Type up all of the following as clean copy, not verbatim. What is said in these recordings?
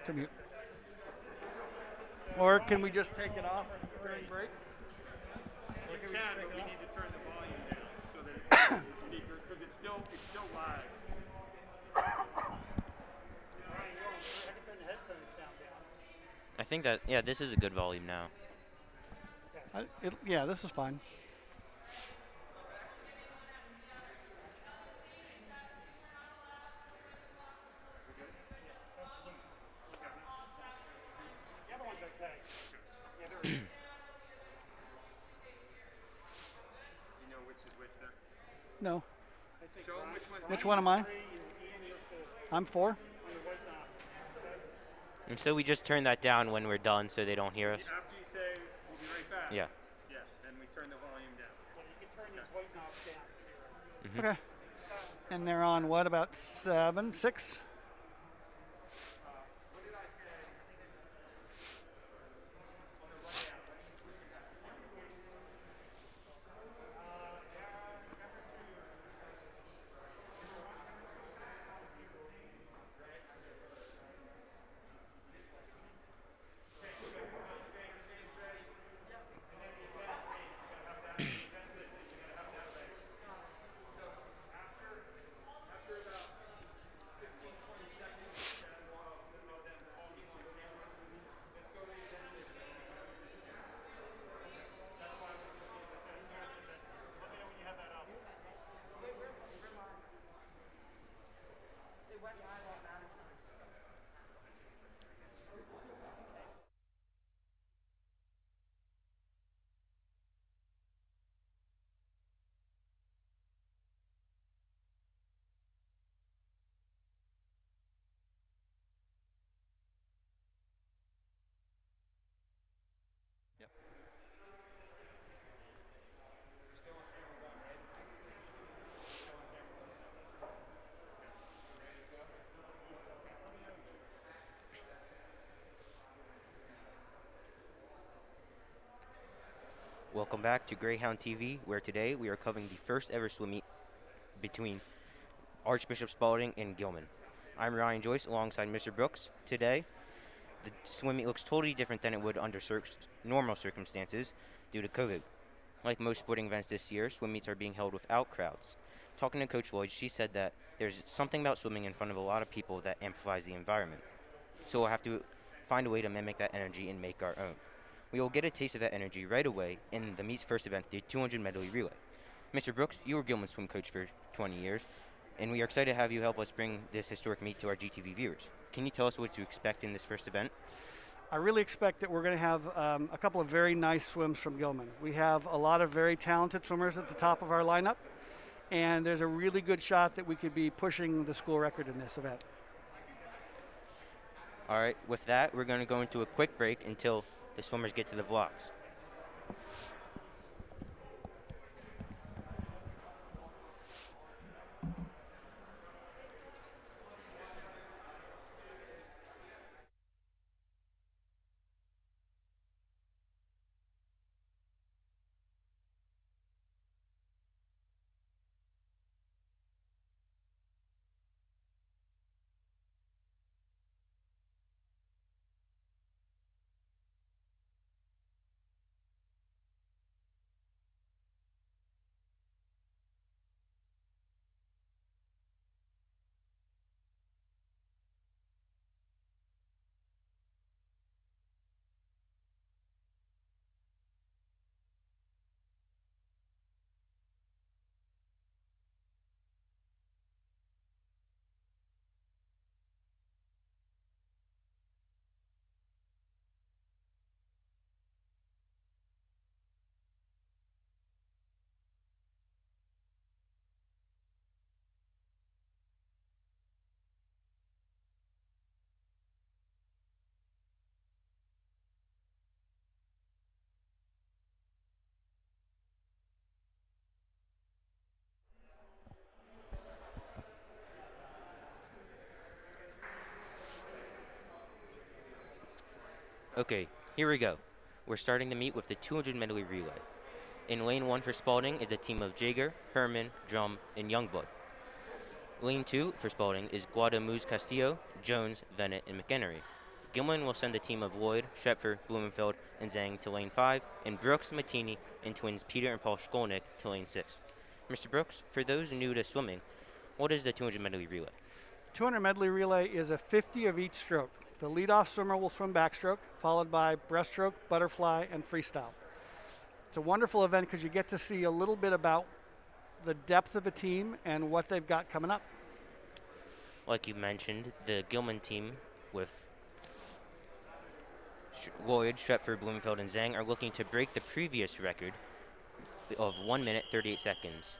to mute. Or can we just take it off during break? You can, but we need to turn the volume down so that the speaker, because it's still live. I think that, yeah, this is a good volume now. Yeah, this is fine. You know which is which there? No. Show them which one's Which one am I? I'm 4. And so we just turn that down when we're done so they don't hear us. After you say, we'll be right back. Yeah. Yeah, then we turn the volume down. Yeah, you can turn these white knobs down. Okay. And they're on what, about 7, 6? Welcome back to Greyhound TV, where today we are covering the first ever swim meet between Archbishop Spalding and Gilman. I'm Ryan Joyce alongside Mr. Brooks. Today, the swim meet looks totally different than it would under normal circumstances due to COVID. Like most sporting events this year, swim meets are being held without crowds. Talking to Coach Lloyd, she said that there's something about swimming in front of a lot of people that amplifies the environment. So we'll have to find a way to mimic that energy and make our own. We will get a taste of that energy right away in the meet's first event, the 200 medley relay. Mr. Brooks, you were Gilman's swim coach for 20 years, and we are excited to have you help us bring this historic meet to our GTV viewers. Can you tell us what to expect in this first event? I really expect that we're going to have a couple of very nice swims from Gilman. We have a lot of very talented swimmers at the top of our lineup, and there's a really good shot that we could be pushing the school record in this event. All right, with that, we're going to go into a quick break until the swimmers get to the blocks. Okay, here we go. We're starting the meet with the 200 medley relay. In lane 1 for Spalding is a team of Jager, Herman, Drum, and Youngblood. Lane 2 for Spalding is Guadamuz Castillo, Jones, Bennett, and McHenry. Gilman will send the team of Lloyd, Shepfer, Blumenfeld, and Zhang to lane 5, and Brooks, Mattini, and twins Peter and Paul Skolnick to lane 6. Mr. Brooks, for those new to swimming, what is the 200 medley relay? 200 medley relay is a 50 of each stroke. The leadoff swimmer will swim backstroke, followed by breaststroke, butterfly, and freestyle. It's a wonderful event because you get to see a little bit about the depth of a team and what they've got coming up. Like you mentioned, the Gilman team with Lloyd, Shepfer, Blumenfeld, and Zhang are looking to break the previous record of 1 minute 38 seconds.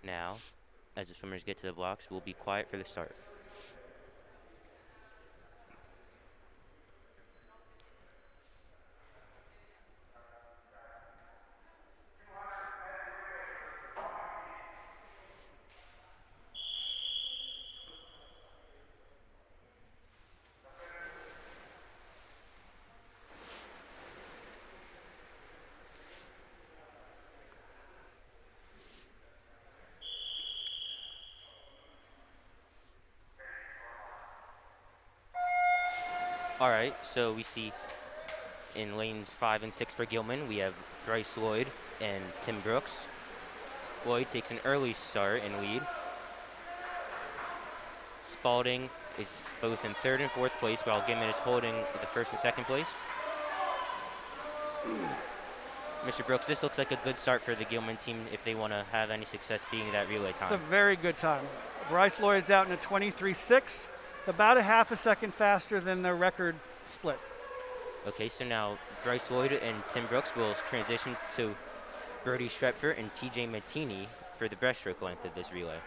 Now, as the swimmers get to the blocks, we'll be quiet for the start. All right, so we see in lanes 5 and 6 for Gilman, we have Bryce Lloyd and Tim Brooks. Lloyd takes an early start in lead. Spalding is both in 3rd and 4th place, while Gilman is holding the 1st and 2nd place. Mr. Brooks, this looks like a good start for the Gilman team if they want to have any success being that relay time. It's a very good time. Bryce Lloyd's out in a 23.6. It's about a half a second faster than the record split. Okay, so now Bryce Lloyd and Tim Brooks will transition to Brody Schretfer and TJ Mattini for the breaststroke length of this relay.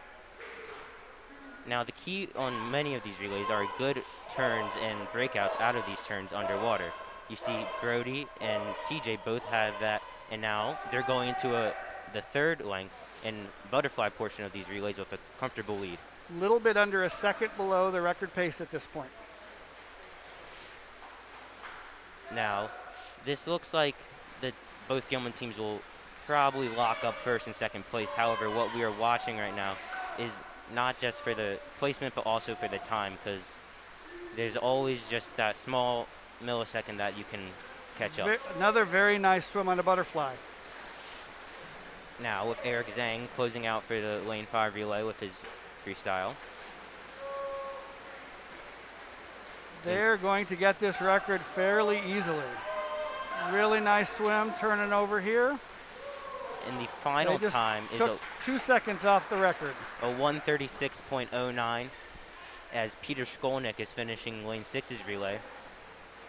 Now, the key on many of these relays are good turns and breakouts out of these turns underwater. You see Brody and TJ both have that, and now they're going into the 3rd length and butterfly portion of these relays with a comfortable lead. Little bit under a second below the record pace at this point. Now, this looks like both Gilman teams will probably lock up 1st and 2nd place. However, what we are watching right now is not just for the placement, but also for the time, because there's always just that small millisecond that you can catch up. Another very nice swim on a butterfly. Now, with Eric Zhang closing out for the lane 5 relay with his freestyle. They're going to get this record fairly easily. Really nice swim, turning over here. And the final time is took 2 seconds off the record. A 1:36.09 as Peter Skolnick is finishing lane 6's relay,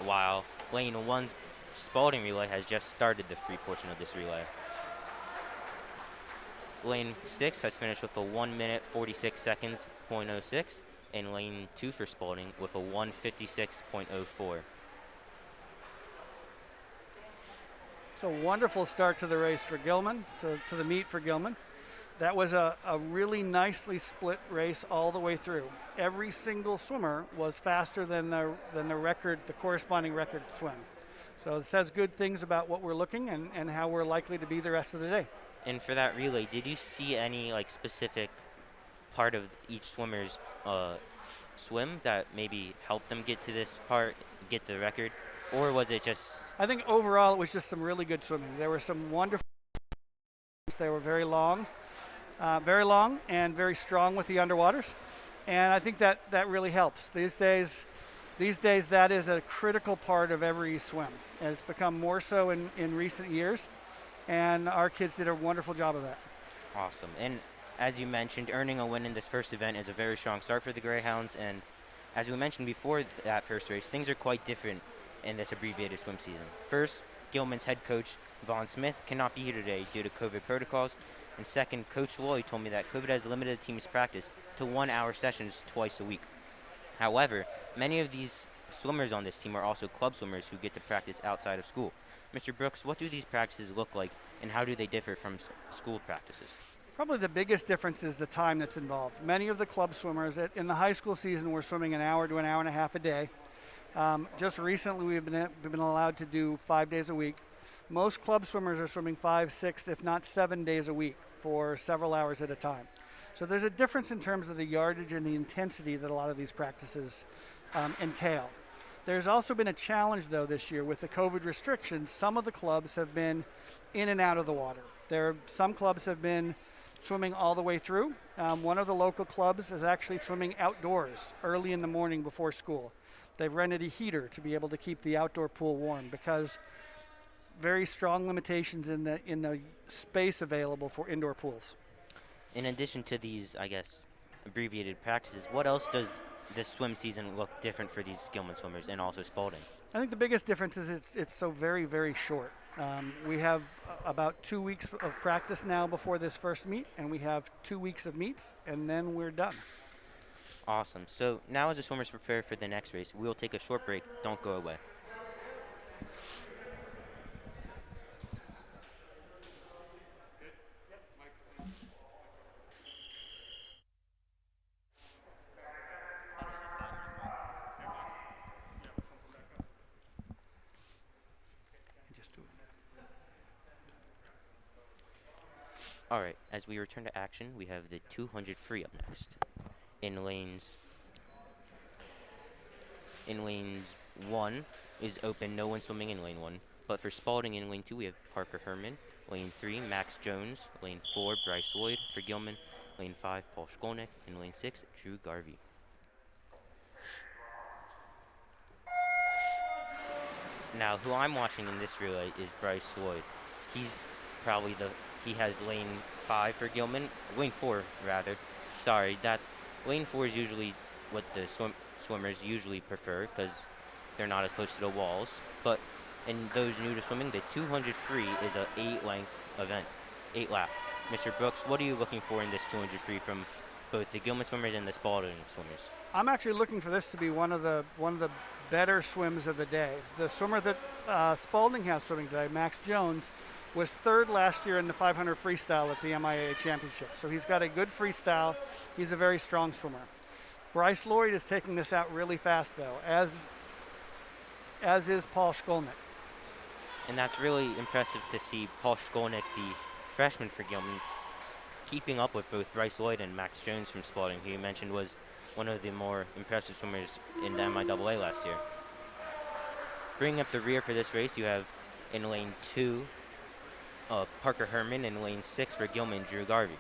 while lane 1's Spalding relay has just started the free portion of this relay. Lane 6 has finished with a 1 minute 46 seconds .06, and lane 2 for Spalding with a 1:56.04. So wonderful start to the race for Gilman, to the meet for Gilman. That was a really nicely split race all the way through. Every single swimmer was faster than the record, the corresponding record swim. So it says good things about what we're looking and how we're likely to be the rest of the day. And for that relay, did you see any specific part of each swimmer's swim that maybe helped them get to this part, get the record, or was it just? I think overall it was just some really good swimming. There were some wonderful. They were very long and very strong with the underwaters, and I think that really helps these days. That is a critical part of every swim, and it's become more so in recent years. And our kids did a wonderful job of that. Awesome. And as you mentioned, earning a win in this first event is a very strong start for the Greyhounds. And as we mentioned before that first race, things are quite different in this abbreviated swim season. First, Gilman's head coach, Vaughn Smith, cannot be here today due to COVID protocols. And second, Coach Lloyd told me that COVID has limited the team's practice to 1 hour sessions twice a week. However, many of these swimmers on this team are also club swimmers who get to practice outside of school. Mr. Brooks, what do these practices look like, and how do they differ from school practices? Probably the biggest difference is the time that's involved. Many of the club swimmers in the high school season were swimming an hour to an hour and a half a day. Just recently we've been allowed to do 5 days a week. Most club swimmers are swimming 5, 6, if not 7 days a week for several hours at a time. So there's a difference in terms of the yardage and the intensity that a lot of these practices entail. There's also been a challenge, though, this year with the COVID restrictions. Some of the clubs have been in and out of the water. Some clubs have been swimming all the way through. One of the local clubs is actually swimming outdoors early in the morning before school. They've rented a heater to be able to keep the outdoor pool warm because very strong limitations in the space available for indoor pools. In addition to these, I guess, abbreviated practices, what else does this swim season look different for these Gilman swimmers and also Spalding? I think the biggest difference is it's so very, very short. We have about 2 weeks of practice now before this first meet, and we have 2 weeks of meets, and then we're done. Awesome. So now as the swimmers prepare for the next race, we will take a short break. Don't go away. All right, as we return to action, we have the 200 free up next. In lanes 1 is open, no one swimming in lane 1. But for Spalding in lane 2, we have Parker Herman. Lane 3, Max Jones. Lane 4, Bryce Lloyd for Gilman. Lane 5, Paul Skolnick. And lane 6, Drew Garvey. Now, who I'm watching in this relay is Bryce Lloyd. He's probably he has lane 5 for Gilman. Lane 4, rather. Sorry, lane 4 is usually what the swimmers usually prefer because they're not as close to the walls. But in those new to swimming, the 200 free is a 8-length event, 8 lap. Mr. Brooks, what are you looking for in this 200 free from both the Gilman swimmers and the Spalding swimmers? I'm actually looking for this to be one of the better swims of the day. The swimmer that Spalding has swimming today, Max Jones, was 3rd last year in the 500 freestyle at the MIAA Championship. So he's got a good freestyle. He's a very strong swimmer. Bryce Lloyd is taking this out really fast, though, as is Paul Skolnick. And that's really impressive to see Paul Skolnick, the freshman for Gilman, keeping up with both Bryce Lloyd and Max Jones from Spalding, who you mentioned was one of the more impressive swimmers in the MIAA last year. Bringing up the rear for this race, you have in lane 2, Parker Herman, in lane 6 for Gilman, Drew Garvey.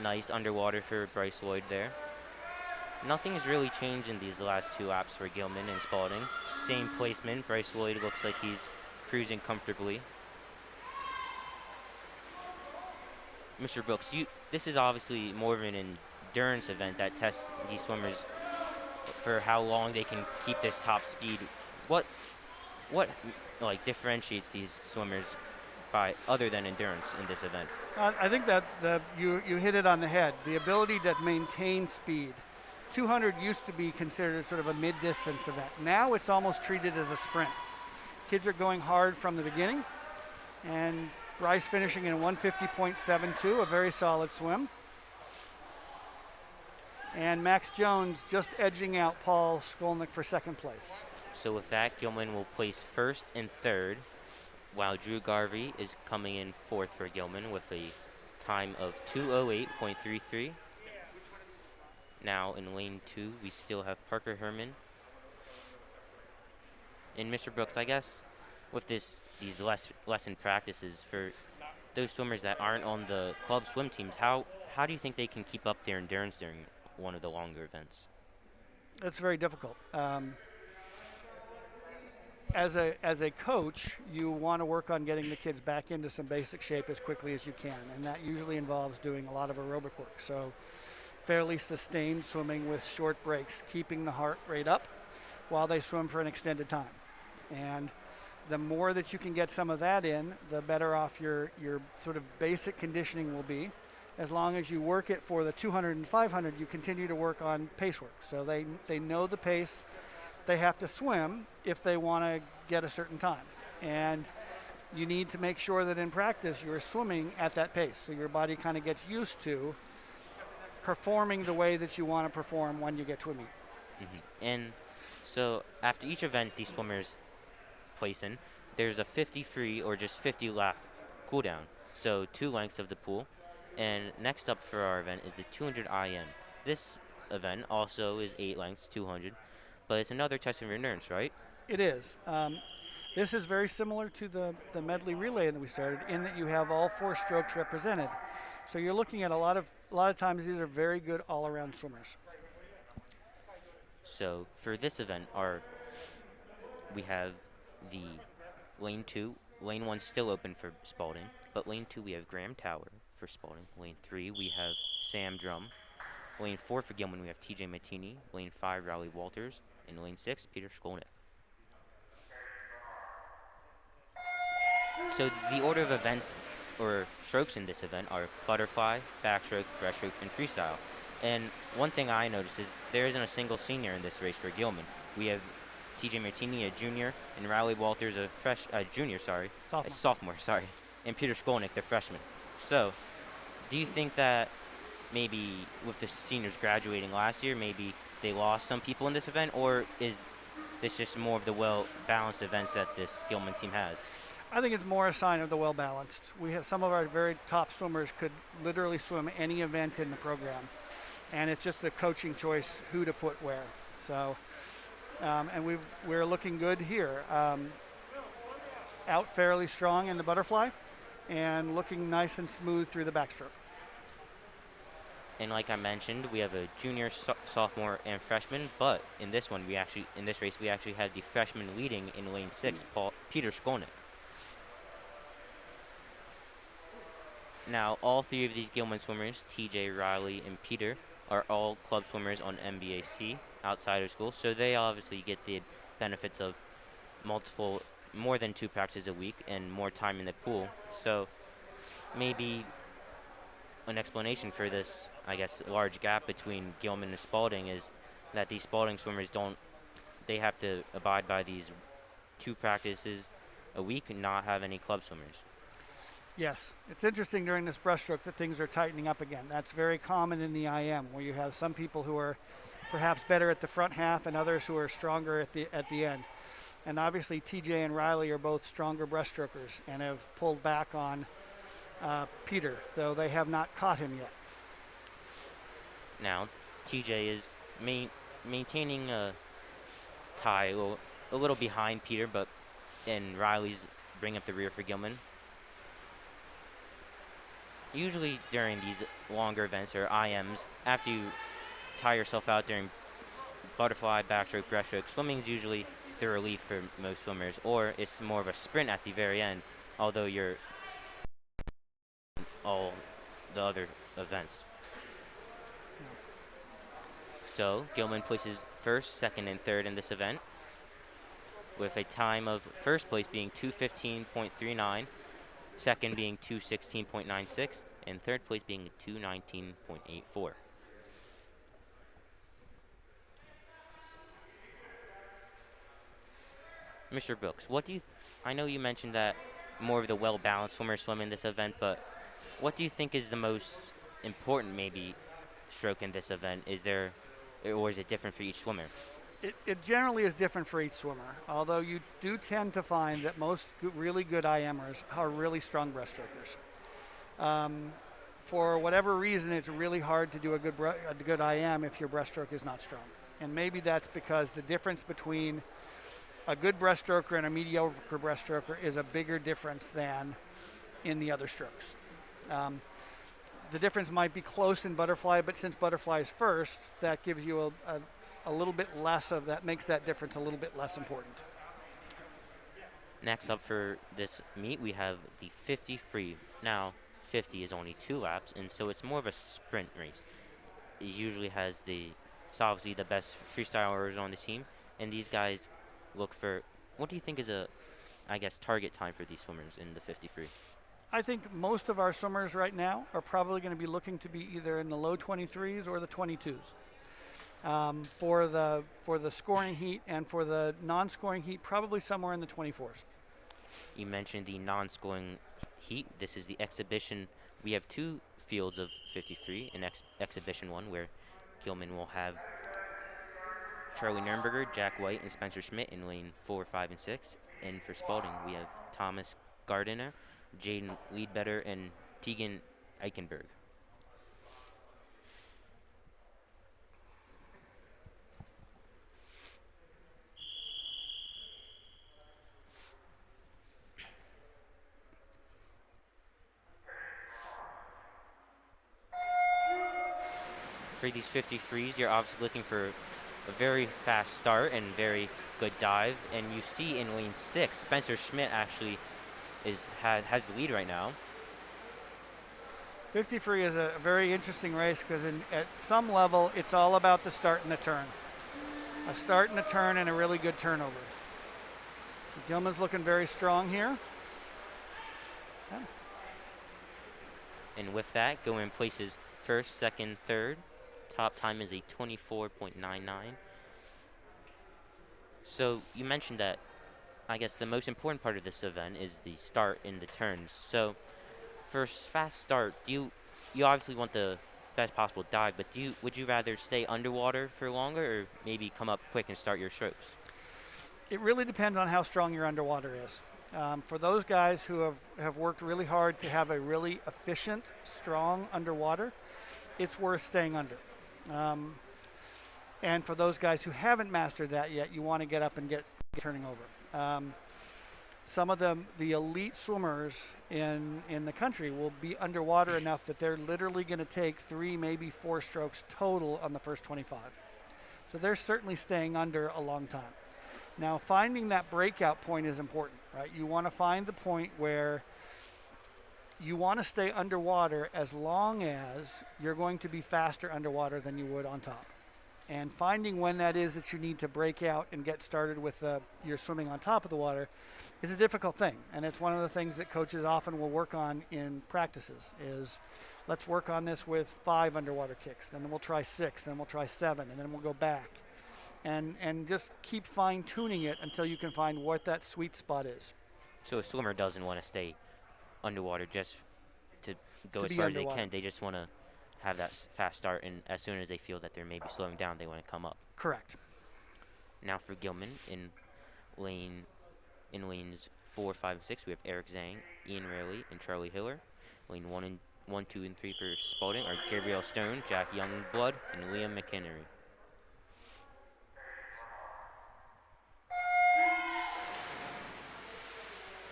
Nice underwater for Bryce Lloyd there. Nothing's really changed in these last 2 laps for Gilman and Spalding. Same placement. Bryce Lloyd looks like he's cruising comfortably. Mr. Brooks, this is obviously more of an endurance event that tests these swimmers for how long they can keep this top speed. What differentiates these swimmers by other than endurance in this event? I think that you hit it on the head. The ability to maintain speed. 200 used to be considered sort of a mid-distance event. Now it's almost treated as a sprint. Kids are going hard from the beginning, and Bryce finishing in 150.72, a very solid swim. And Max Jones just edging out Paul Skolnick for 2nd place. So with that, Gilman will place 1st and 3rd, while Drew Garvey is coming in 4th for Gilman with a time of 2:08.33. Now in lane 2, we still have Parker Herman. And Mr. Brooks, I guess with these lesson practices for those swimmers that aren't on the club swim teams, how do you think they can keep up their endurance during one of the longer events? It's very difficult. As a coach, you want to work on getting the kids back into some basic shape as quickly as you can, and that usually involves doing a lot of aerobic work. So fairly sustained swimming with short breaks, keeping the heart rate up while they swim for an extended time. And the more that you can get some of that in, the better off your sort of basic conditioning will be. As long as you work it for the 200 and 500, you continue to work on pace work. So they know the pace they have to swim if they want to get a certain time. And you need to make sure that in practice you're swimming at that pace so your body kind of gets used to performing the way that you want to perform when you get to a meet. Mm-hmm. And so after each event these swimmers place in, there's a 50 free or just 50 lap cooldown. So 2 lengths of the pool. And next up for our event is the 200 IM. This event also is 8 lengths, 200, but it's another test of endurance, right? It is. This is very similar to the medley relay that we started in that you have all 4 strokes represented. So you're looking at a lot of times these are very good all-around swimmers. So for this event, we have the lane 2. Lane 1 still open for Spalding, but lane 2 we have Graham Tower for Spalding. Lane 3 we have Sam Drum. Lane 4 for Gilman we have TJ Mattini. Lane 5 Rowley Walters. And lane 6 Peter Skolnick. So the order of events or strokes in this event are butterfly, backstroke, breaststroke, and freestyle. And one thing I noticed is there isn't a single senior in this race for Gilman. We have TJ Martini, a junior, and Rowley Walters, a junior, sorry. Sophomore. A sophomore, sorry. And Peter Skolnick, the freshman. So, do you think that maybe with the seniors graduating last year, maybe they lost some people in this event, or is this just more of the well-balanced events that this Gilman team has? I think it's more a sign of the well-balanced. We have some of our very top swimmers could literally swim any event in the program, and it's just a coaching choice who to put where. So, and we're looking good here. Out fairly strong in the butterfly, and looking nice and smooth through the backstroke. And like I mentioned, we have a junior, sophomore, and freshman. But in this race, we actually had the freshman leading in lane 6, Peter Skolnick. Now, all 3 of these Gilman swimmers, TJ, Riley, and Peter, are all club swimmers on MBAC outside of school. So they obviously get the benefits of more than 2 practices a week and more time in the pool. So maybe an explanation for this, I guess, large gap between Gilman and Spalding is that these Spalding swimmers they have to abide by these 2 practices a week and not have any club swimmers. Yes, it's interesting during this breaststroke that things are tightening up again. That's very common in the IM, where you have some people who are perhaps better at the front half and others who are stronger at the end. And obviously TJ and Riley are both stronger breaststrokers and have pulled back on Peter, though they have not caught him yet. Now, TJ is maintaining a tie a little behind Peter, and Riley's bringing up the rear for Gilman. Usually during these longer events or IMs, after you tire yourself out during butterfly, backstroke, breaststroke, swimming is usually the relief for most swimmers, or it's more of a sprint at the very end, although you're all the other events. So Gilman places first, second, and third in this event, with a time of first place being 2:15.39, second being 2:16.96, and third place being 2:19.84. Mr. Brooks, I know you mentioned that more of the well-balanced swimmers swim in this event, but what do you think is the most important maybe stroke in this event? Or is it different for each swimmer? It generally is different for each swimmer, although you do tend to find that most really good IMers are really strong breaststrokers. For whatever reason, it's really hard to do a good IM if your breaststroke is not strong. And maybe that's because the difference between a good breaststroker and a mediocre breaststroker is a bigger difference than in the other strokes. The difference might be close in butterfly, but since butterfly is first, that gives you a little bit less of that, makes that difference a little bit less important. Next up for this meet, we have the 50 free. Now, 50 is only 2 laps, and so it's more of a sprint race. It usually has it's obviously the best freestylers on the team, and these guys look for, what do you think is target time for these swimmers in the 50 free? I think most of our swimmers right now are probably going to be looking to be either in the low 23s or the 22s. For the scoring heat and for the non-scoring heat, probably somewhere in the 24s. You mentioned the non-scoring heat. This is the exhibition. We have 2 fields of 53, an exhibition one where Gilman will have Charlie Nurnberger, Jack White, and Spencer Schmidt in lane 4, 5, and 6. And for Spalding, we have Thomas Gardiner, Jaden Leadbetter, and Tegan Eichenberg. For these 50 frees, you're obviously looking for a very fast start and very good dive. And you see in lane 6, Spencer Schmidt actually has the lead right now. 50 free is a very interesting race because at some level it's all about the start and the turn. A start and a turn and a really good turnover. Gilman's looking very strong here. Okay. And with that, Gilman places first, second, third. Top time is a 24.99. So you mentioned that, I guess the most important part of this event is the start and the turns. So for a fast start, you obviously want the best possible dive, but would you rather stay underwater for longer or maybe come up quick and start your strokes? It really depends on how strong your underwater is. For those guys who have worked really hard to have a really efficient, strong underwater, it's worth staying under. And for those guys who haven't mastered that yet, you want to get up and get turning over. Some of the elite swimmers in the country will be underwater enough that they're literally going to take 3, maybe 4 strokes total on the first 25. So they're certainly staying under a long time. Now, finding that breakout point is important, right? You want to find the point where you want to stay underwater as long as you're going to be faster underwater than you would on top. And finding when that is that you need to break out and get started with your swimming on top of the water is a difficult thing. And it's one of the things that coaches often will work on in practices is let's work on this with 5 underwater kicks, then we'll try 6, then we'll try 7, and then we'll go back. And just keep fine-tuning it until you can find what that sweet spot is. So a swimmer doesn't want to stay underwater just to go To as be far underwater. as they can. They just want to have that fast start, and as soon as they feel that they're maybe slowing down, they want to come up. Correct. Now for Gilman, in lanes 4, 5, and 6, we have Eric Zhang, Ian Rayleigh, and Charlie Hiller. Lane 1, 2, and 3 for Spalding are Gabrielle Stone, Jack Youngblood, and Liam McHenry.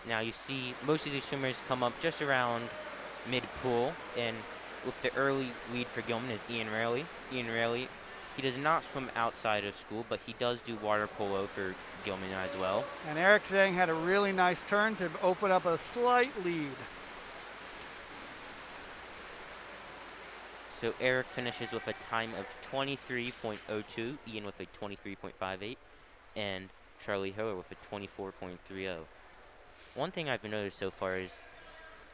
Now you see most of these swimmers come up just around mid-pool, and with the early lead for Gilman is Ian Rayleigh. Ian Rayleigh, he does not swim outside of school, but he does do water polo for Gilman as well. And Eric Zhang had a really nice turn to open up a slight lead. So Eric finishes with a time of 23.02, Ian with a 23.58, and Charlie Hiller with a 24.30. One thing I've noticed so far is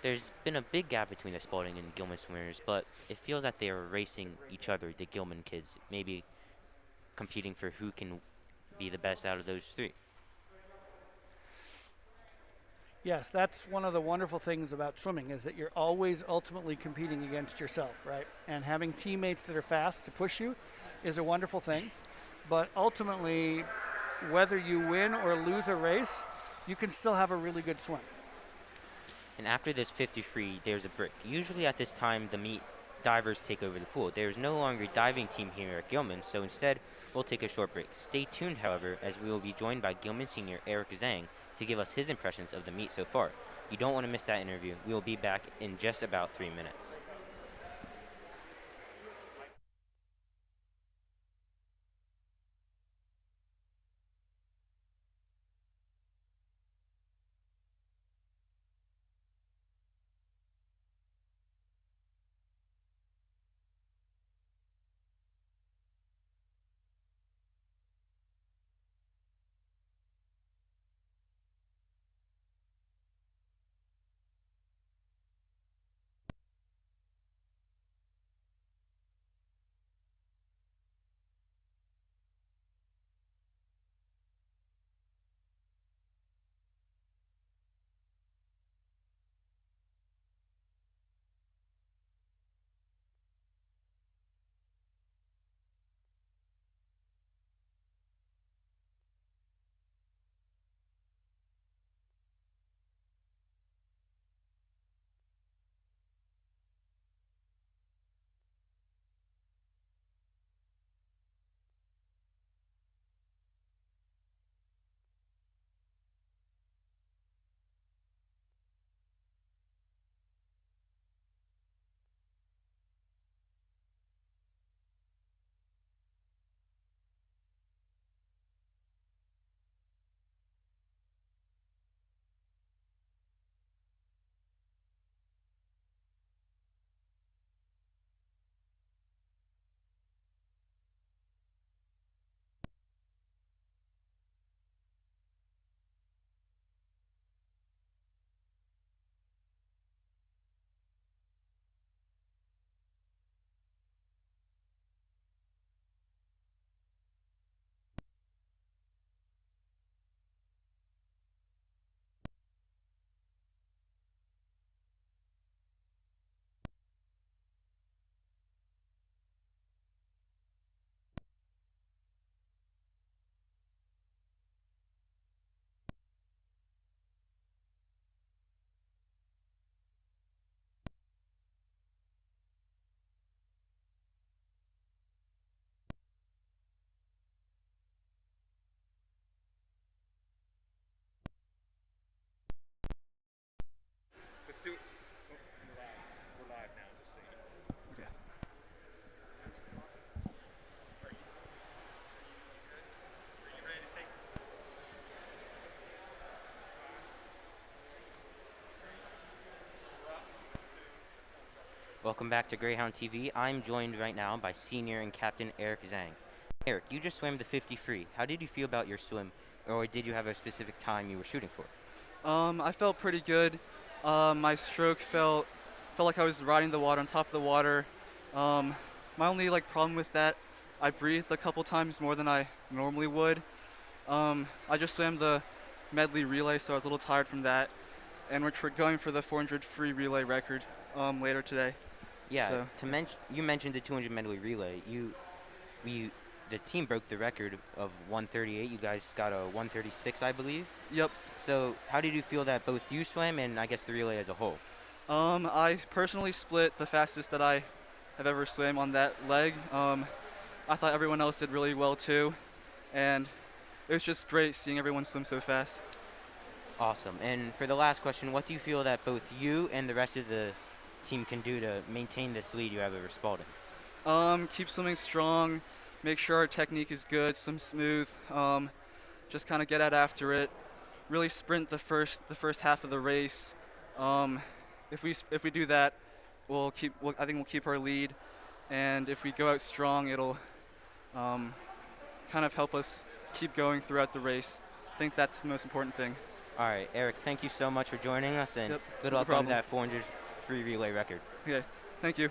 there's been a big gap between the Spalding and Gilman swimmers, but it feels that they are racing each other, the Gilman kids, maybe competing for who can be the best out of those 3. Yes, that's one of the wonderful things about swimming is that you're always ultimately competing against yourself, right? And having teammates that are fast to push you is a wonderful thing. But ultimately, whether you win or lose a race, you can still have a really good swim. And after this 50 free, there's a break. Usually at this time, the meet divers take over the pool. There's no longer a diving team here at Gilman, so instead, we'll take a short break. Stay tuned, however, as we will be joined by Gilman senior Eric Zhang to give us his impressions of the meet so far. You don't want to miss that interview. We will be back in just about 3 minutes. Welcome back to Greyhound TV. I'm joined right now by senior and captain Eric Zhang. Eric, you just swam the 50 free. How did you feel about your swim, or did you have a specific time you were shooting for? I felt pretty good. My stroke felt like I was riding the water on top of the water. My only problem with that, I breathed a couple times more than I normally would. I just swam the medley relay, so I was a little tired from that. And we're going for the 400 free relay record later today. Yeah, So, you mentioned the 200 medley relay. The team broke the record of 138. You guys got a 136, I believe. yep. So how did you feel that both you swam and I guess the relay as a whole? I personally split the fastest that I have ever swam on that leg. I thought everyone else did really well too, and it was just great seeing everyone swim so fast. Awesome. And for the last question, what do you feel that both you and the rest of the team can do to maintain this lead you have over Spalding? Keep swimming strong, make sure our technique is good, swim smooth, just kind of get out after it, really sprint the first half of the race. If we do that, I think we'll keep our lead, and if we go out strong, it'll kind of help us keep going throughout the race. I think that's the most important thing. All right, Eric, thank you so much for joining us, and Yep, good no luck on problem. that 400 free relay record. Okay, thank you.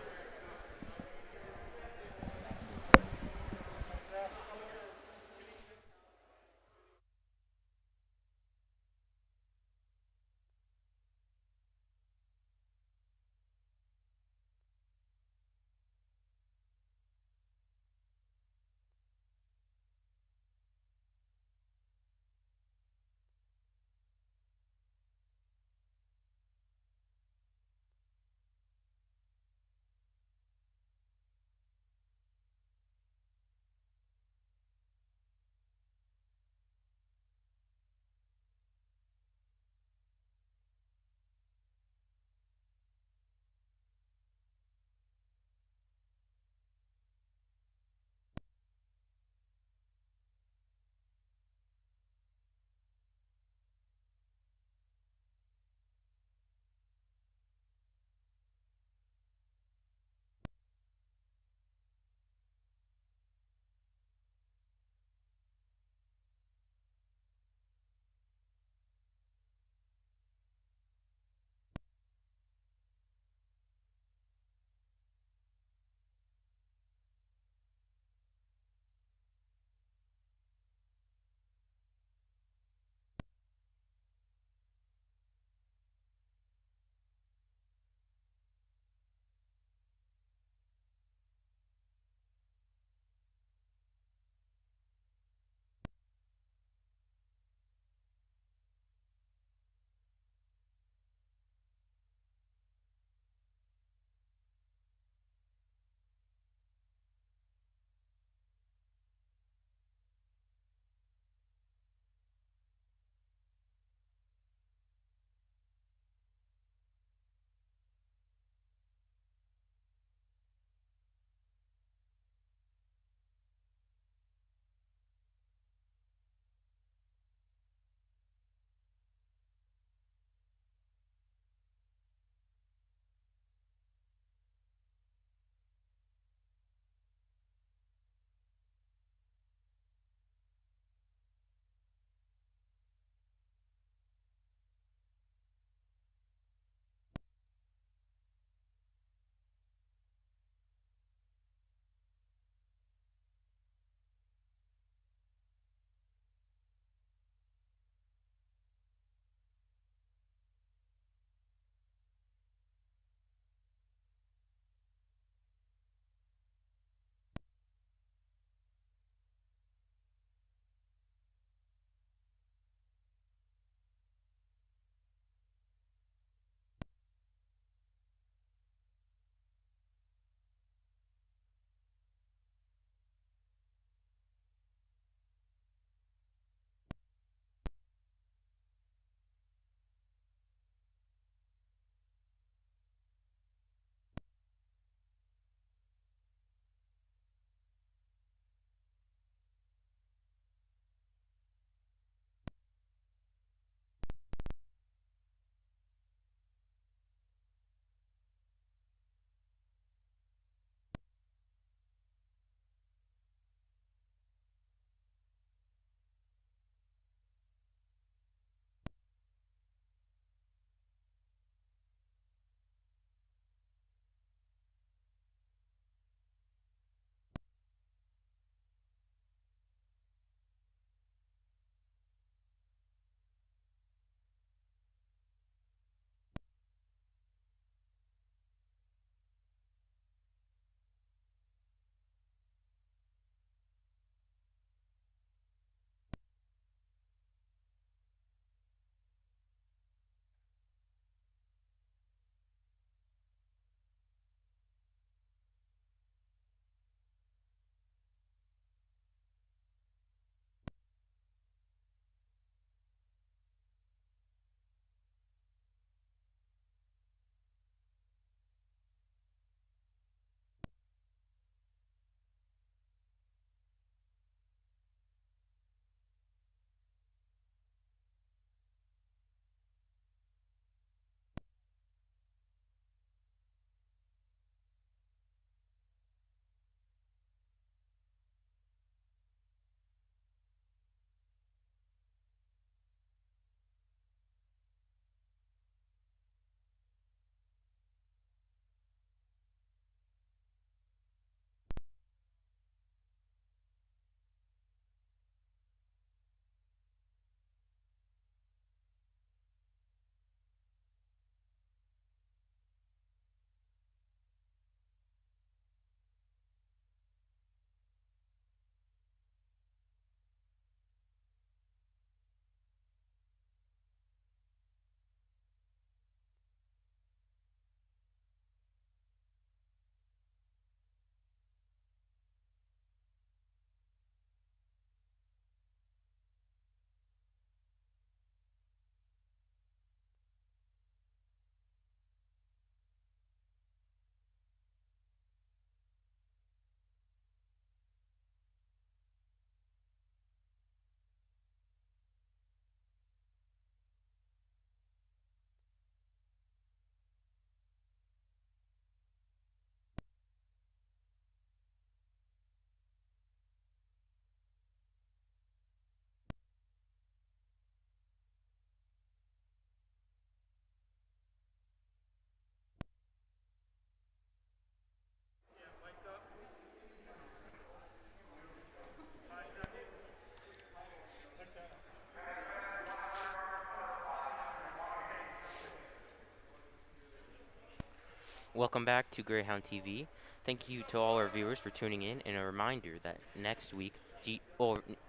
Welcome back to Greyhound TV. Thank you to all our viewers for tuning in, and a reminder that next week,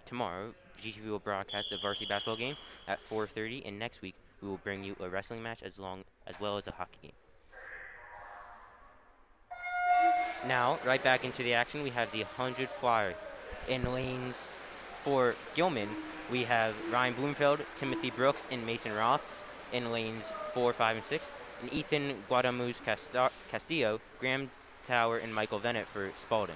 tomorrow, GTV will broadcast a varsity basketball game at 4:30, and next week we will bring you a wrestling match as well as a hockey game. Now, right back into the action, we have the 100 flyer. In lanes for Gilman, we have Ryan Bloomfield, Timothy Brooks, and Mason Roths in lanes 4, 5, and 6. And Ethan Guadamus Castillo, Graham Tower, and Michael Vennett for Spalding.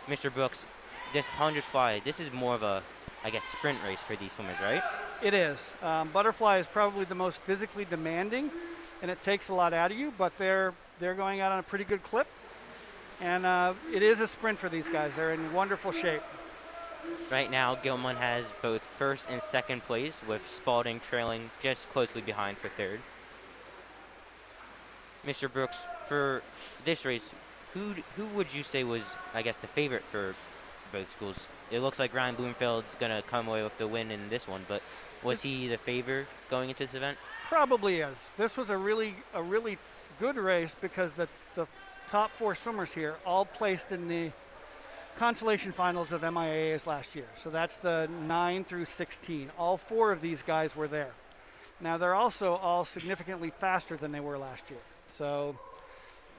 Mr. Brooks, this 100 fly, this is more of a, I guess, sprint race for these swimmers, right? It is. Butterfly is probably the most physically demanding, and it takes a lot out of you, but they're going out on a pretty good clip. And it is a sprint for these guys. They're in wonderful shape. Right now, Gilman has both first and second place, with Spalding trailing just closely behind for third. Mr. Brooks, for this race, who would you say was, I guess, the favorite for both schools? It looks like Ryan Bloomfield's going to come away with the win in this one, but was he the favor going into this event? Probably is. This was a really good race because the top 4 swimmers here all placed in the consolation finals of MIAAs last year. So that's the 9 through 16. All 4 of these guys were there. Now they're also all significantly faster than they were last year. So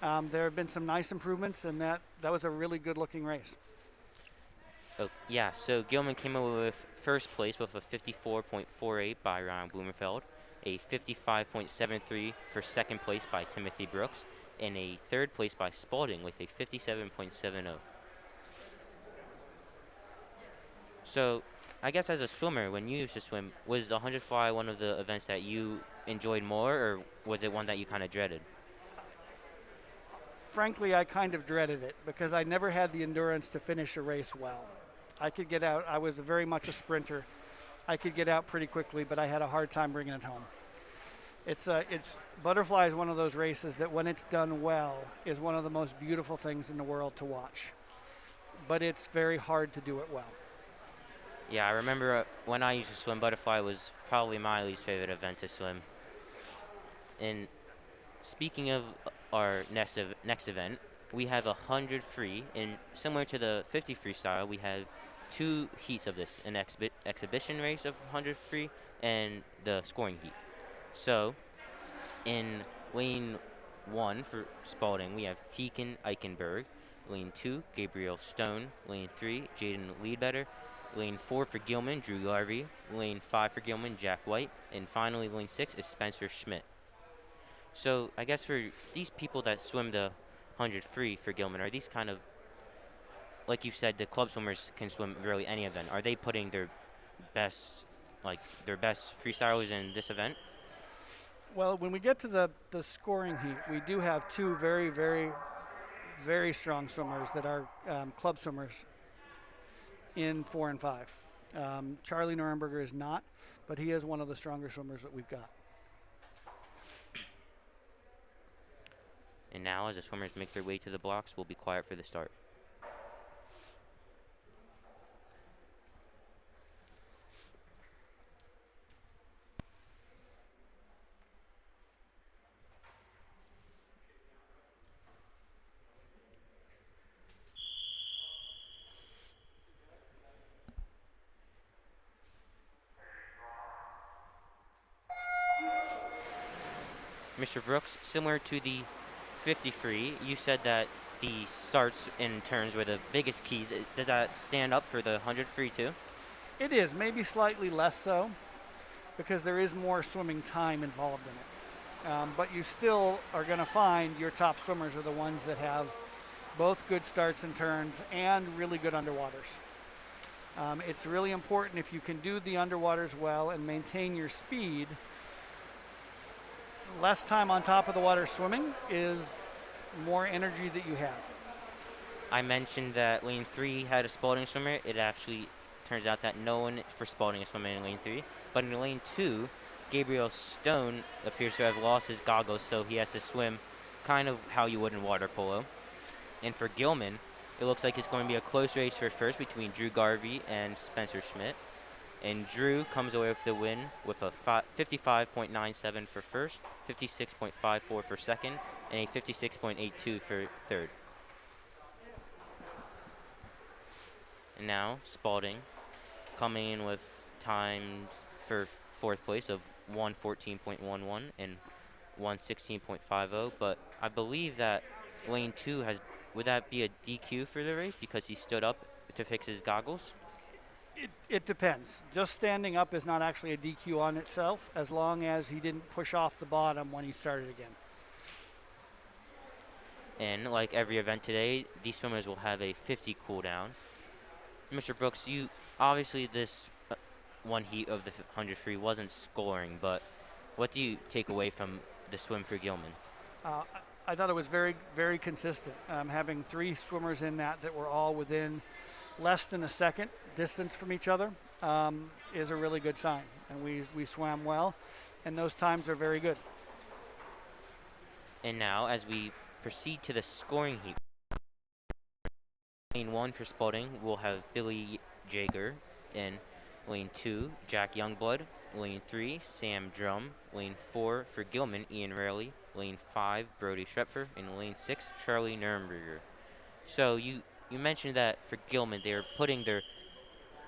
there have been some nice improvements, and that was a really good-looking race. Oh, yeah, so Gilman came away with first place with a 54.48 by Ryan Blumenfeld, a 55.73 for second place by Timothy Brooks, and a third place by Spalding with a 57.70. So, I guess as a swimmer, when you used to swim, was the 100 fly one of the events that you enjoyed more, or was it one that you kind of dreaded? Frankly, I kind of dreaded it because I never had the endurance to finish a race well. I could get out. I was very much a sprinter. I could get out pretty quickly, but I had a hard time bringing it home. It's Butterfly is one of those races that when it's done well is one of the most beautiful things in the world to watch. But it's very hard to do it well. Yeah, I remember when I used to swim, Butterfly was probably my least favorite event to swim. And speaking of our next event, we have 100 free, and similar to the 50 freestyle, we have 2 heats of this, an exhibition race of 100 free and the scoring heat. So, in lane 1 for Spalding, we have Tegan Eichenberg, lane 2, Gabriel Stone, lane 3, Jaden Leadbetter, lane 4 for Gilman, Drew Garvey, lane 5 for Gilman, Jack White, and finally lane 6 is Spencer Schmidt. So I guess for these people that swim the 100 free for Gilman, are these kind of, like you said, the club swimmers can swim really any event. Are they putting their best freestylers in this event? Well, when we get to the scoring heat, we do have 2 very, very, very strong swimmers that are club swimmers in 4 and 5. Charlie Nuremberger is not, but he is one of the stronger swimmers that we've got. And now, as the swimmers make their way to the blocks, we'll be quiet for the start. Mr. Brooks, similar to the 50 free, you said that the starts and turns were the biggest keys. Does that stand up for the 100 free too? It is, maybe slightly less so, because there is more swimming time involved in it. But you still are going to find your top swimmers are the ones that have both good starts and turns and really good underwaters. It's really important if you can do the underwaters well and maintain your speed. Less time on top of the water swimming is more energy that you have. I mentioned that lane 3 had a Spalding swimmer. It actually turns out that no one for Spalding is swimming in lane 3. But in lane 2, Gabriel Stone appears to have lost his goggles, so he has to swim kind of how you would in water polo. And for Gilman, it looks like it's going to be a close race for first between Drew Garvey and Spencer Schmidt. And Drew comes away with the win with a 55.97 for first, 56.54 for second, and a 56.82 for third. And now Spalding coming in with times for fourth place of 1:14.11 and 1:16.50. But I believe that lane 2 would that be a DQ for the race because he stood up to fix his goggles? It depends. Just standing up is not actually a DQ on itself, as long as he didn't push off the bottom when he started again. And like every event today, these swimmers will have a 50 cooldown. Mr. Brooks, you obviously this one heat of the 100 free wasn't scoring, but what do you take away from the swim for Gilman? I thought it was very, very consistent. Having 3 swimmers in that were all within less than a second distance from each other is a really good sign. And we swam well, and those times are very good. And now, as we proceed to the scoring heat, lane 1 for Spalding, we'll have Billy Jager. In lane 2, Jack Youngblood. Lane 3, Sam Drum. Lane 4 for Gilman, Ian Rayleigh. Lane 5, Brody Schrepfer. And lane 6, Charlie Nurnberger. So you mentioned that for Gilman, they are putting their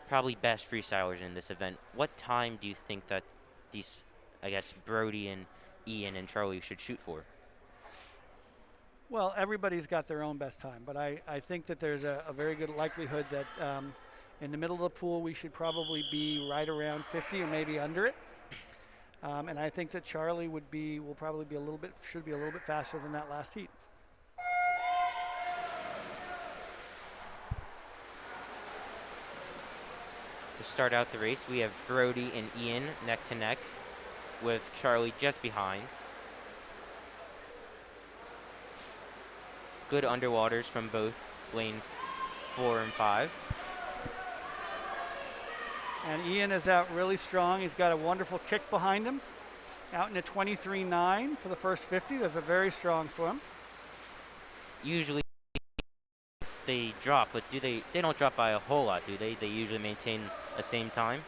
probably best freestylers in this event. What time do you think that these, I guess, Brody and Ian and Charlie should shoot for? Well, everybody's got their own best time, but I think that there's a very good likelihood that in the middle of the pool we should probably be right around 50 or maybe under it. And I think that Charlie should be a little bit faster than that last heat. To start out the race, we have Brody and Ian neck to neck with Charlie just behind. Good underwaters from both lane 4 and 5. And Ian is out really strong. He's got a wonderful kick behind him. Out in a 23.9 for the first 50. That's a very strong swim. Usually they drop, but they don't drop by a whole lot, do they? They usually maintain the same time.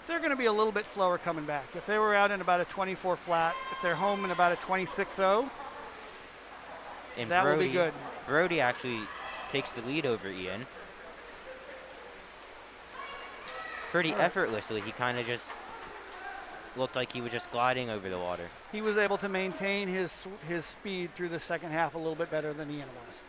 They're going to be a little bit slower coming back. If they were out in about a 24 flat, if they're home in about a 26.0, and that Brody, will be good. Brody actually takes the lead over Ian. Pretty effortlessly. He kind of just looked like he was just gliding over the water. He was able to maintain his speed through the second half a little bit better than Ian was.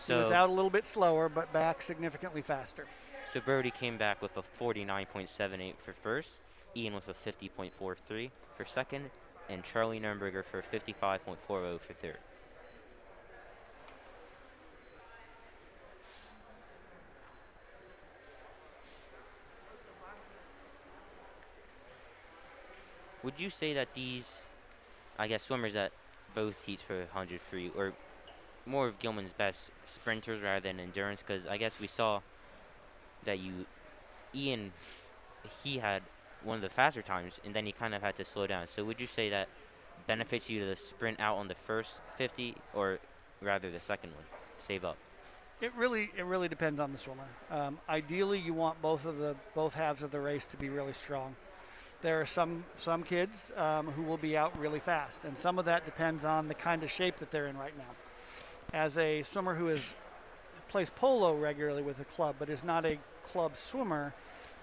He was out a little bit slower, but back significantly faster. So Brody came back with a 49.78 for first, Ian with a 50.43 for second, and Charlie Nurnberger for 55.40 for third. Would you say that these, I guess, swimmers at both heats for 100 free, or more of Gilman's best sprinters rather than endurance? Because I guess we saw that Ian, he had one of the faster times, and then he kind of had to slow down. So would you say that benefits you to sprint out on the first 50, or rather the second one, save up? It really depends on the swimmer. Ideally, you want both halves of the race to be really strong. There are some kids who will be out really fast, and some of that depends on the kind of shape that they're in right now. As a swimmer who plays polo regularly with a club but is not a club swimmer,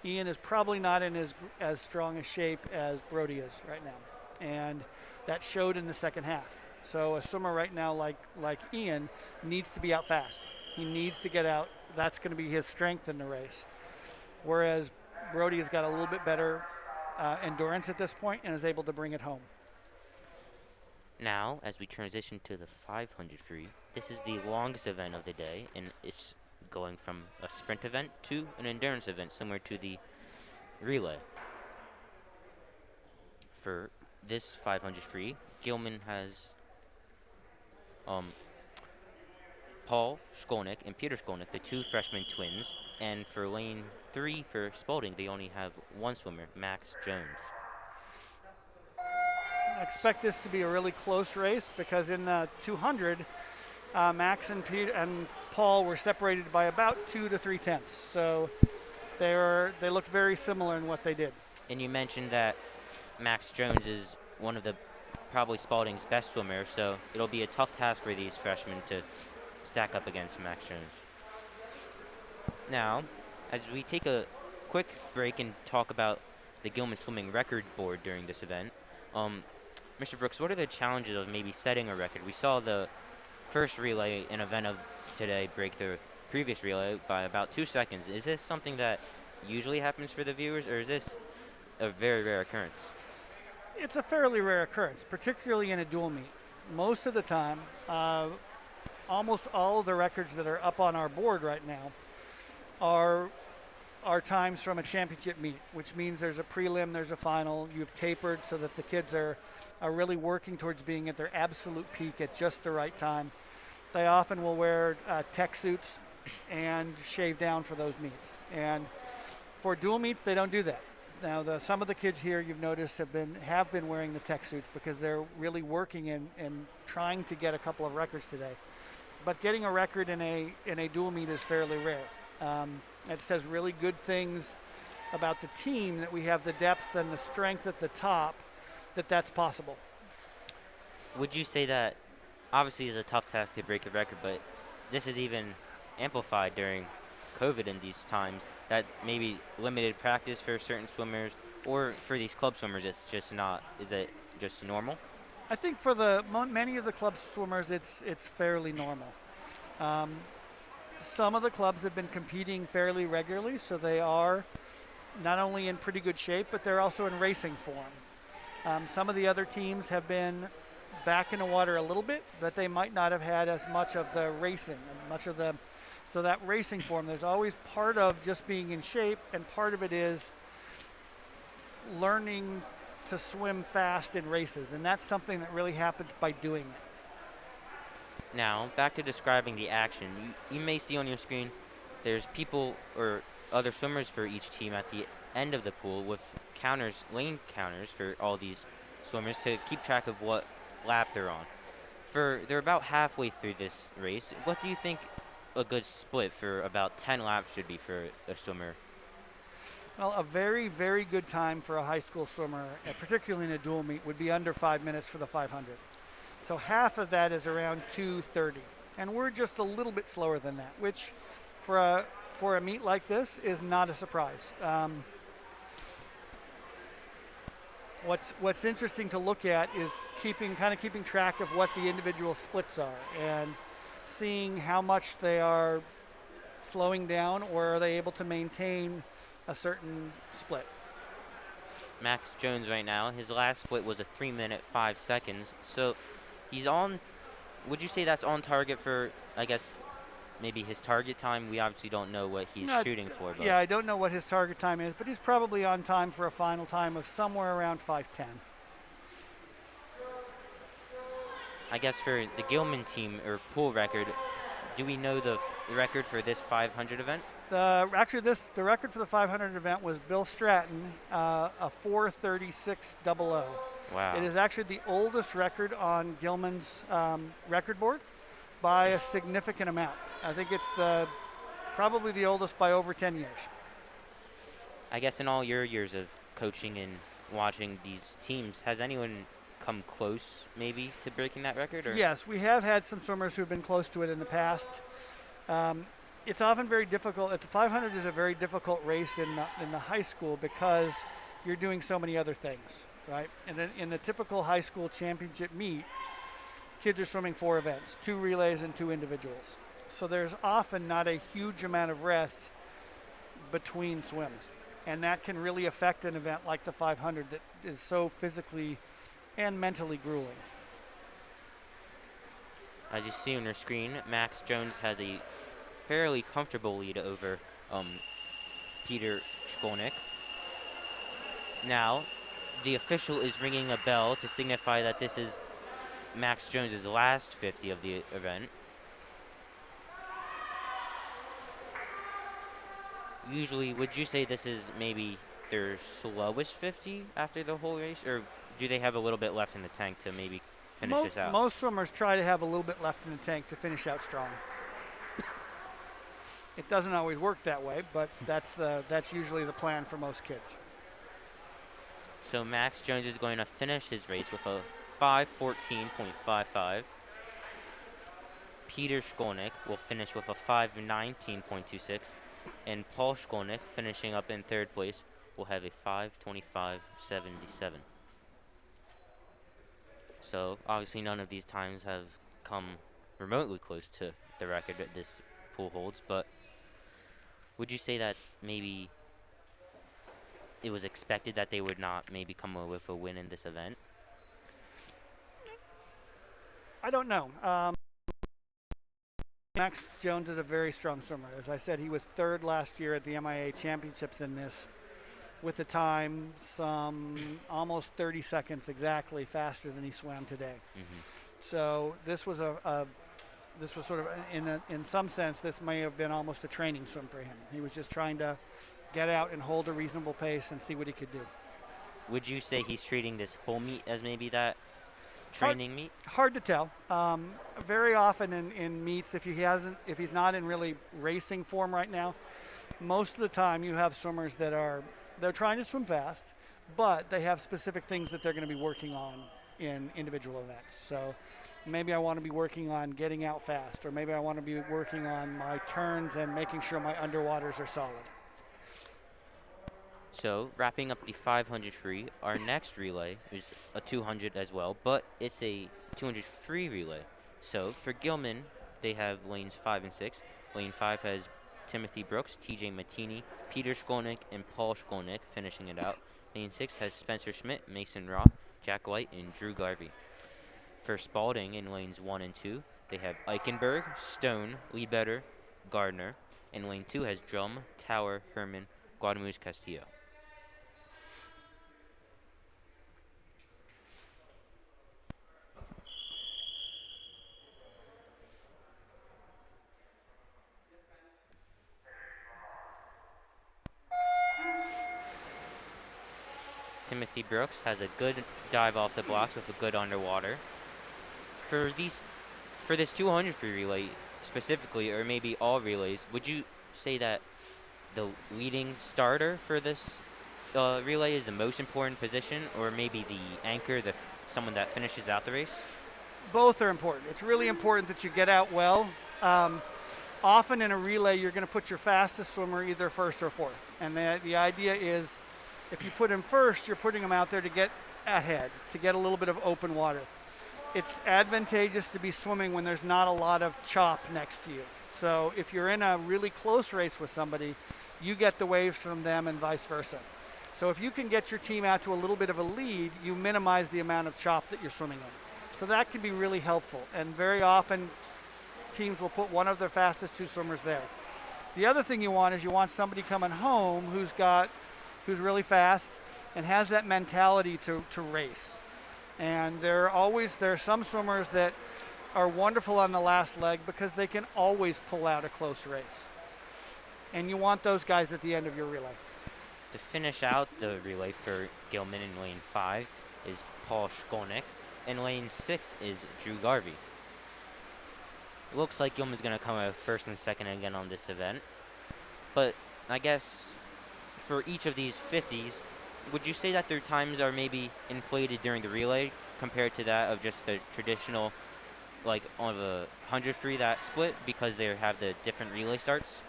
Ian is probably not in as strong a shape as Brody is right now, and that showed in the second half. So a swimmer right now like Ian needs to be out fast. He needs to get out. That's going to be his strength in the race. Whereas Brody has got a little bit better endurance at this point and is able to bring it home. Now, as we transition to the 500 free, this is the longest event of the day, and it's going from a sprint event to an endurance event, similar to the relay. For this 500 free, Gilman has Paul Skolnick and Peter Skolnick, the two freshman twins, and for lane 3 for Spalding, they only have one swimmer, Max Jones. I expect this to be a really close race because in the 200, Max and Paul were separated by about 2 to 3 tenths. So They looked very similar in what they did. And you mentioned that Max Jones is one of the probably Spalding's best swimmers, so it'll be a tough task for these freshmen to stack up against Max Jones. Now, as we take a quick break and talk about the Gilman swimming record board during this event, Mr. Brooks, what are the challenges of maybe setting a record? We saw the first relay in event of today break the previous relay by about 2 seconds. Is this something that usually happens for the viewers, or is this a very rare occurrence? It's a fairly rare occurrence, particularly in a dual meet. Most of the time, almost all of the records that are up on our board right now are times from a championship meet, which means there's a prelim, there's a final. You've tapered so that the kids are really working towards being at their absolute peak at just the right time. They often will wear tech suits and shave down for those meets. And for dual meets, they don't do that. Now, some of the kids here you've noticed have been wearing the tech suits because they're really working and trying to get a couple of records today. But getting a record in a dual meet is fairly rare. It says really good things about the team, that we have the depth and the strength at the top, that's possible. Would you say that obviously it's a tough task to break a record, but this is even amplified during COVID in these times, that maybe limited practice for certain swimmers, or for these club swimmers it's just not? Is it just normal? I think for many of the club swimmers it's fairly normal. Some of the clubs have been competing fairly regularly, so they are not only in pretty good shape, but they're also in racing form. Some of the other teams have been back in the water a little bit, but they might not have had as much of the racing and much of the. So that racing form, there's always part of just being in shape, and part of it is learning to swim fast in races, and that's something that really happens by doing it. Now, back to describing the action. You may see on your screen there's people or other swimmers for each team at the end of the pool with counters, lane counters for all these swimmers to keep track of what lap they're on. They're about halfway through this race. What do you think a good split for about 10 laps should be for a swimmer? Well, a very, very good time for a high school swimmer, particularly in a dual meet, would be under 5 minutes for the 500. So half of that is around 2:30, and we're just a little bit slower than that, which for a meet like this is not a surprise. What's interesting to look at is keeping track of what the individual splits are and seeing how much they are slowing down, or are they able to maintain a certain split. Max Jones right now, his last split was a 3 minute 5 seconds. So he's on, would you say that's on target for, I guess, maybe his target time? We obviously don't know what he's shooting for. But yeah, I don't know what his target time is, but he's probably on time for a final time of somewhere around 5:10. I guess for the Gilman team or pool record, do we know the record for this 500 event? The record for the 500 event was Bill Stratton, a 4:36.00. Wow. It is actually the oldest record on Gilman's record board by a significant amount. I think it's probably the oldest by over 10 years. I guess in all your years of coaching and watching these teams, has anyone come close maybe to breaking that record? Or? Yes, we have had some swimmers who have been close to it in the past. It's often very difficult. The 500 is a very difficult race in the high school because you're doing so many other things, right? And then in the typical high school championship meet, kids are swimming 4 events, 2 relays and 2 individuals. So there's often not a huge amount of rest between swims. And that can really affect an event like the 500 that is so physically and mentally grueling. As you see on your screen, Max Jones has a fairly comfortable lead over Peter Skolnick. Now, the official is ringing a bell to signify that this is Max Jones's last 50 of the event. Usually, would you say this is maybe their slowest 50 after the whole race, or do they have a little bit left in the tank to maybe finish this out? Most swimmers try to have a little bit left in the tank to finish out strong. It doesn't always work that way, but that's usually the plan for most kids. So Max Jones is going to finish his race with a 5:14.55. Peter Skolnick will finish with a 5:19.26, and Paul Skolnick, finishing up in third place, will have a 5:25.77. So obviously none of these times have come remotely close to the record that this pool holds, but would you say that maybe it was expected that they would not maybe come away with a win in this event? I don't know. Max Jones is a very strong swimmer. As I said, he was third last year at the MIA Championships in this, with the time some almost 30 seconds exactly faster than he swam today. So this was this was sort of in some sense, this may have been almost a training swim for him. He was just trying to get out and hold a reasonable pace and see what he could do. Would you say he's treating this whole meet as maybe that training meet? Hard to tell. Very often in meets, if he's not in really racing form right now, most of the time you have swimmers that they're trying to swim fast, but they have specific things that they're going to be working on in individual events. So maybe I want to be working on getting out fast, or maybe I want to be working on my turns and making sure my underwaters are solid. So wrapping up the 500 free, our next relay is a 200 as well, but it's a 200 free relay. So for Gilman, they have lanes 5 and 6. Lane 5 has Timothy Brooks, TJ Mattini, Peter Skolnick, and Paul Skolnick finishing it out. Lane 6 has Spencer Schmidt, Mason Roth, Jack White, and Drew Garvey. For Spalding in lanes 1 and 2, they have Eichenberg, Stone, Lebetter, Gardner, and lane 2 has Drum, Tower, Herman, Guadamus, Castillo. Timothy Brooks has a good dive off the blocks with a good underwater. For this 200 free relay specifically, or maybe all relays, would you say that the leading starter for this relay is the most important position, or maybe the anchor, someone that finishes out the race? Both are important. It's really important that you get out well. Often in a relay, you're going to put your fastest swimmer either first or fourth. And the idea is, if you put him first, you're putting him out there to get ahead, to get a little bit of open water. It's advantageous to be swimming when there's not a lot of chop next to you. So if you're in a really close race with somebody, you get the waves from them and vice versa. So if you can get your team out to a little bit of a lead, you minimize the amount of chop that you're swimming in. So that can be really helpful. And very often, teams will put one of their fastest two swimmers there. The other thing you want is you want somebody coming home who's really fast and has that mentality to race. And there are some swimmers that are wonderful on the last leg because they can always pull out a close race. And you want those guys at the end of your relay. To finish out the relay for Gilman in lane 5 is Paul Skolnick, and lane 6 is Drew Garvey. It looks like Gilman's going to come out first and second again on this event. But I guess for each of these 50s, would you say that their times are maybe inflated during the relay compared to that of just the traditional, like on the 100 free, that split, because they have the different relay starts?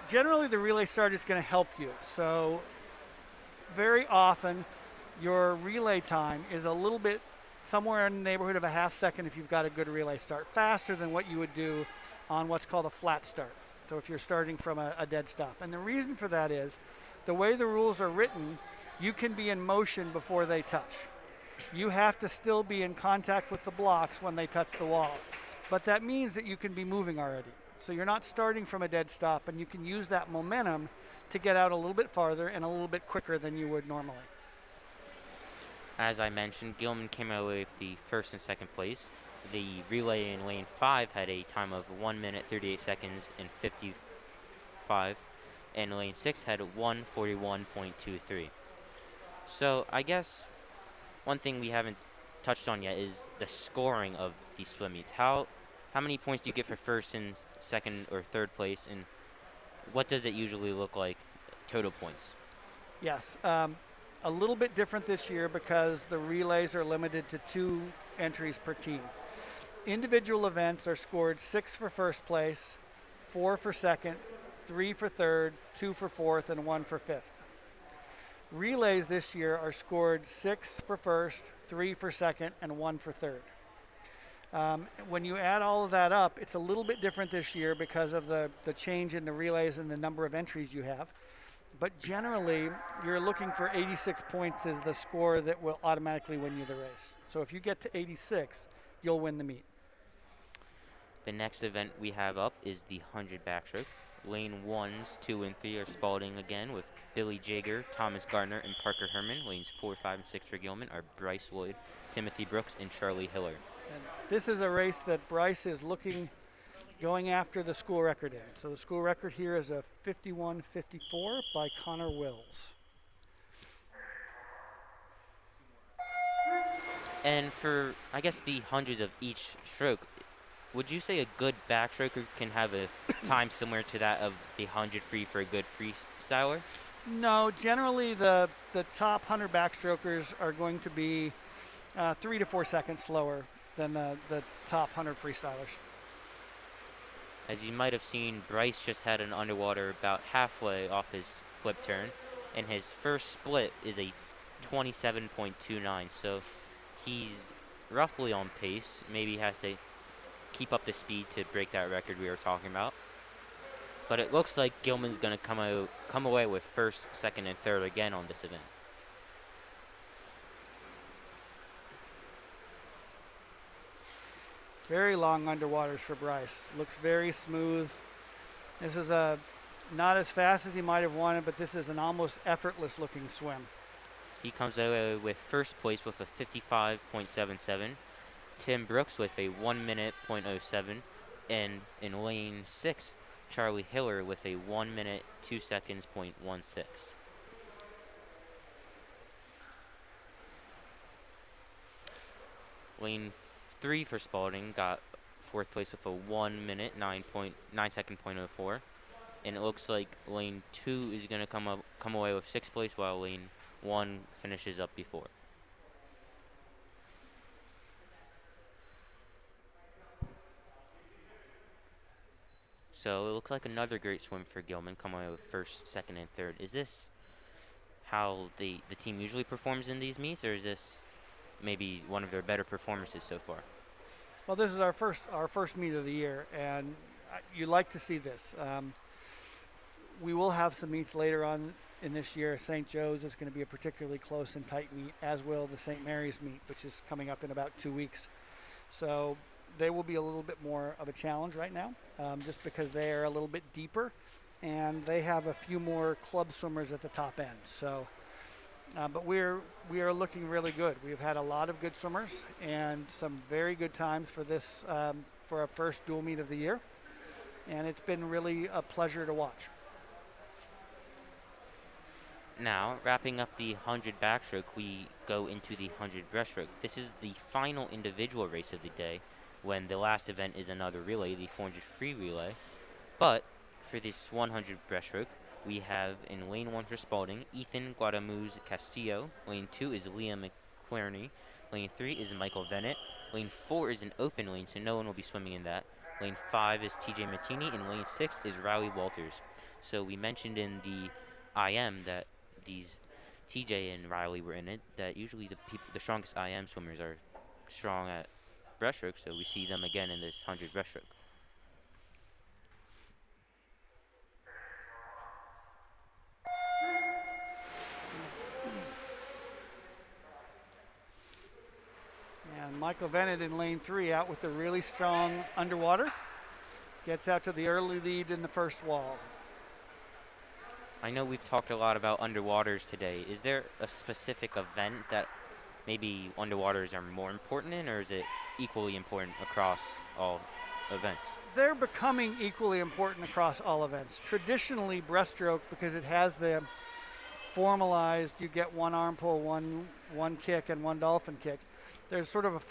Generally, the relay start is going to help you. So very often, your relay time is a little bit somewhere in the neighborhood of a half second if you've got a good relay start, faster than what you would do on what's called a flat start. So if you're starting from a dead stop. And the reason for that is the way the rules are written, you can be in motion before they touch. You have to still be in contact with the blocks when they touch the wall. But that means that you can be moving already. So you're not starting from a dead stop, and you can use that momentum to get out a little bit farther and a little bit quicker than you would normally. As I mentioned, Gilman came away with the first and second place. The relay in lane 5 had a time of 1 minute 38 seconds and 55, and lane 6 had 1:41.23. So I guess one thing we haven't touched on yet is the scoring of these swim meets. How how many points do you get for first and second or third place, and what does it usually look like total points? Yes, a little bit different this year because the relays are limited to 2 entries per team. Individual events are scored 6 for first place, 4 for second, 3 for third, 2 for fourth, and 1 for fifth. Relays this year are scored 6 for first, 3 for second, and 1 for third. When you add all of that up, it's a little bit different this year because of the change in the relays and the number of entries you have. But generally, you're looking for 86 points as the score that will automatically win you the race. So if you get to 86, you'll win the meet. The next event we have up is the 100 backstroke. Lane 1s, 2 and 3 are Spalding again with Billy Jager, Thomas Gardner, and Parker Herman. Lanes 4, 5, and 6 for Gilman are Bryce Lloyd, Timothy Brooks, and Charlie Hiller. And this is a race that Bryce is going after the school record in. So the school record here is a 51:54 by Connor Wills. And for, I guess, the hundreds of each stroke, would you say a good backstroker can have a time similar to that of the 100 free for a good freestyler? No, generally the top 100 backstrokers are going to be 3 to 4 seconds slower than the top 100 freestylers. As you might have seen, Bryce just had an underwater about halfway off his flip turn, and his first split is a 27.29, so he's roughly on pace. Maybe he has to keep up the speed to break that record we were talking about. But it looks like Gilman's going to come away with first, second, and third again on this event. Very long underwaters for Bryce. Looks very smooth. This is not as fast as he might have wanted, but this is an almost effortless looking swim. He comes away with first place with a 55.77. Tim Brooks with a 1 minute .07. And in lane 6, Charlie Hiller with a 1 minute 2 seconds .16. Lane 3 for Spalding got fourth place with a 1 minute 9 second .04, and it looks like lane 2 is going to come away with sixth place, while lane 1 finishes up before. So it looks like another great swim for Gilman, coming away with first, second, and third. Is this how the team usually performs in these meets, or is this maybe one of their better performances so far? Well, this is our first meet of the year, and you like to see this. We will have some meets later on in this year. St. Joe's is going to be a particularly close and tight meet, as will the St. Mary's meet, which is coming up in about 2 weeks. So they will be a little bit more of a challenge right now, just because they are a little bit deeper, and they have a few more club swimmers at the top end. So, but we are looking really good. We've had a lot of good swimmers and some very good times for this for our first dual meet of the year, and it's been really a pleasure to watch. Now, wrapping up the 100 backstroke, we go into the 100 breaststroke. This is the final individual race of the day, when the last event is another relay, the 400 free relay. But for this 100 breaststroke, we have in lane 1 for Spalding, Ethan Guadamuz Castillo. Lane 2 is Liam McQuarney. Lane 3 is Michael Bennett. Lane 4 is an open lane, so no one will be swimming in that. Lane 5 is TJ Martini, and lane 6 is Riley Walters. So we mentioned in the IM that these TJ and Riley were in it, that usually the strongest IM swimmers are strong at breaststroke, so we see them again in this 100 breaststroke. And Michael Bennett in lane 3 out with the really strong underwater. Gets out to the early lead in the first wall. I know we've talked a lot about underwaters today. Is there a specific event that maybe underwaters are more important in, or is it equally important across all events? They're becoming equally important across all events. Traditionally, breaststroke, because it has the formalized, you get one arm pull, one kick, and one dolphin kick. There's sort of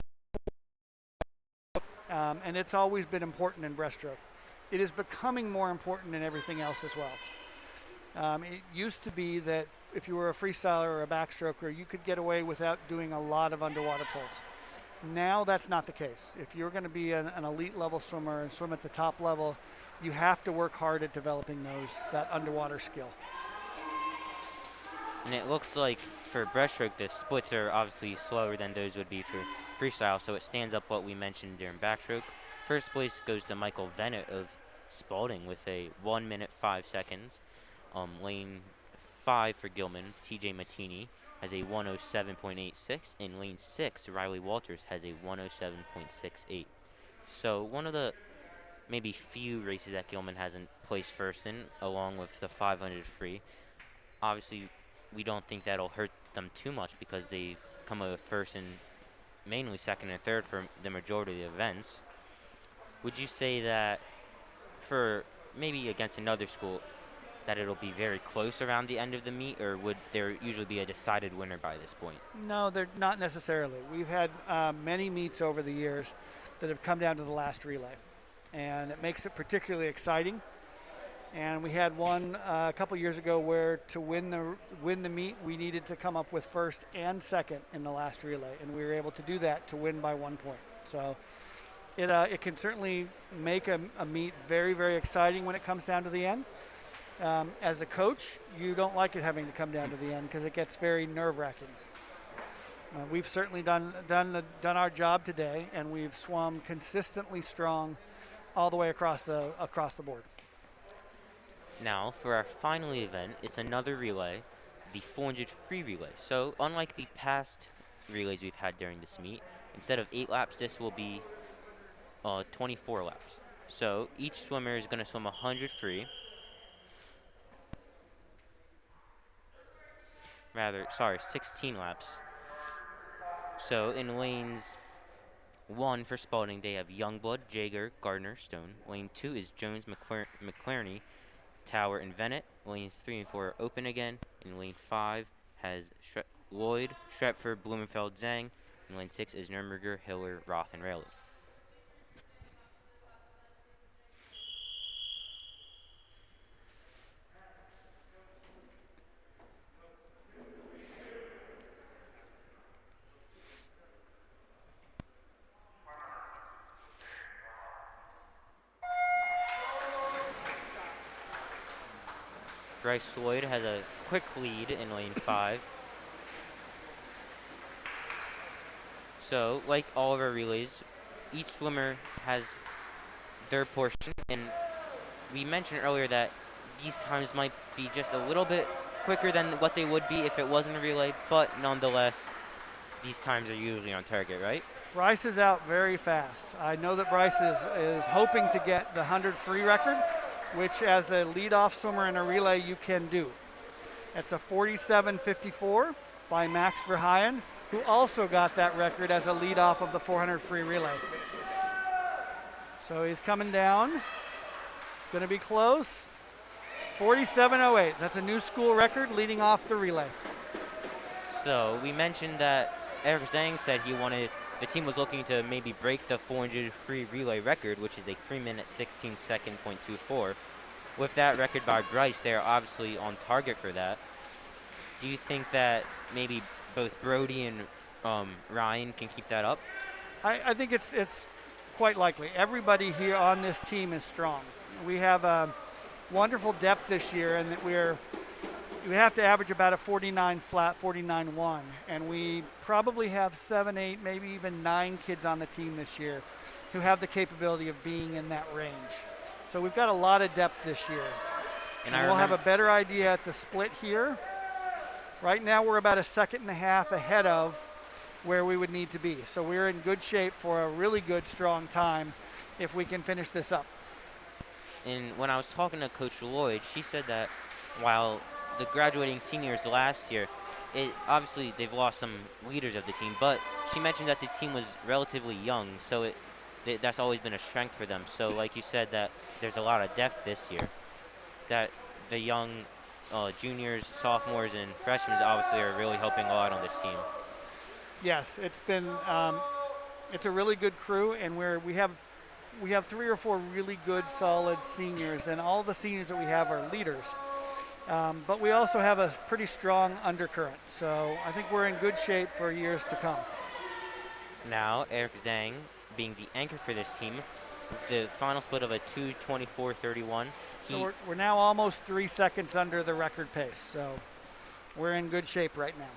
and it's always been important in breaststroke. It is becoming more important in everything else as well. It used to be that if you were a freestyler or a backstroker, you could get away without doing a lot of underwater pulls. Now that's not the case. If you're going to be an elite level swimmer and swim at the top level, you have to work hard at developing that underwater skill. And it looks like for breaststroke, the splits are obviously slower than those would be for freestyle, so it stands up what we mentioned during backstroke. First place goes to Michael Vennett of Spalding with a 1 minute 5 seconds. Lane 5 for Gilman, TJ Matini, has a 107.86, and lane 6, Riley Walters, has a 107.68. So one of the maybe few races that Gilman hasn't placed first in, along with the 500 free. Obviously, we don't think that'll hurt them too much because they've come up with first and mainly second and third for the majority of the events. Would you say that for maybe against another school that it'll be very close around the end of the meet, or would there usually be a decided winner by this point? No, they're not necessarily. We've had many meets over the years that have come down to the last relay, and it makes it particularly exciting. And we had one a couple years ago where to win the meet, we needed to come up with first and second in the last relay, and we were able to do that to win by 1 point. So it can certainly make a meet very, very exciting when it comes down to the end. As a coach, you don't like it having to come down to the end because it gets very nerve-wracking. We've certainly done our job today, and we've swum consistently strong all the way across the board. Now, for our final event, it's another relay, the 400 free relay. So, unlike the past relays we've had during this meet, instead of 8 laps, this will be 24 laps. So, each swimmer is going to swim 100 free. 16 laps. So, in lanes 1 for Spalding, they have Youngblood, Jager, Gardner, Stone. Lane 2 is Jones, McClarney, Tower, and Vennett. Lanes 3 and 4 are open again. And lane 5 has Lloyd, Stratford, Blumenfeld, Zhang. And lane 6 is Nuremberger, Hiller, Roth, and Rayleigh. Bryce Lloyd has a quick lead in lane 5. So, like all of our relays, each swimmer has their portion, and we mentioned earlier that these times might be just a little bit quicker than what they would be if it wasn't a relay, but nonetheless, these times are usually on target, right? Bryce is out very fast. I know that Bryce is hoping to get the 100 free record, which as the leadoff swimmer in a relay you can do. It's a 47.54 by Max Verheyen, who also got that record as a leadoff of the 400 free relay. So he's coming down. It's going to be close. 47.08. That's a new school record leading off the relay. So we mentioned that Eric Zhang said the team was looking to maybe break the 400 free relay record, which is a 3 minute 16 second .24. With that record by Bryce, they're obviously on target for that. Do you think that maybe both Brody and Ryan can keep that up? I think it's quite likely. Everybody here on this team is strong. We have a wonderful depth this year, and that we have to average about a 49 flat, 49.1, and we probably have 7, 8, maybe even 9 kids on the team this year who have the capability of being in that range. So we've got a lot of depth this year. And we'll have a better idea at the split here. Right now we're about a 1.5 seconds ahead of where we would need to be. So we're in good shape for a really good, strong time if we can finish this up. And when I was talking to Coach Lloyd, she said that while the graduating seniors last year, obviously they've lost some leaders of the team, but she mentioned that the team was relatively young, so that's always been a strength for them. So like you said, that there's a lot of depth this year, that the young juniors, sophomores, and freshmen obviously are really helping a lot on this team. Yes, it's been it's a really good crew, and we have 3 or 4 really good, solid seniors, and all the seniors that we have are leaders. But we also have a pretty strong undercurrent, so I think we're in good shape for years to come. Now, Eric Zhang being the anchor for this team, with the final split of a 2:24.31. So we're now almost 3 seconds under the record pace, so we're in good shape right now.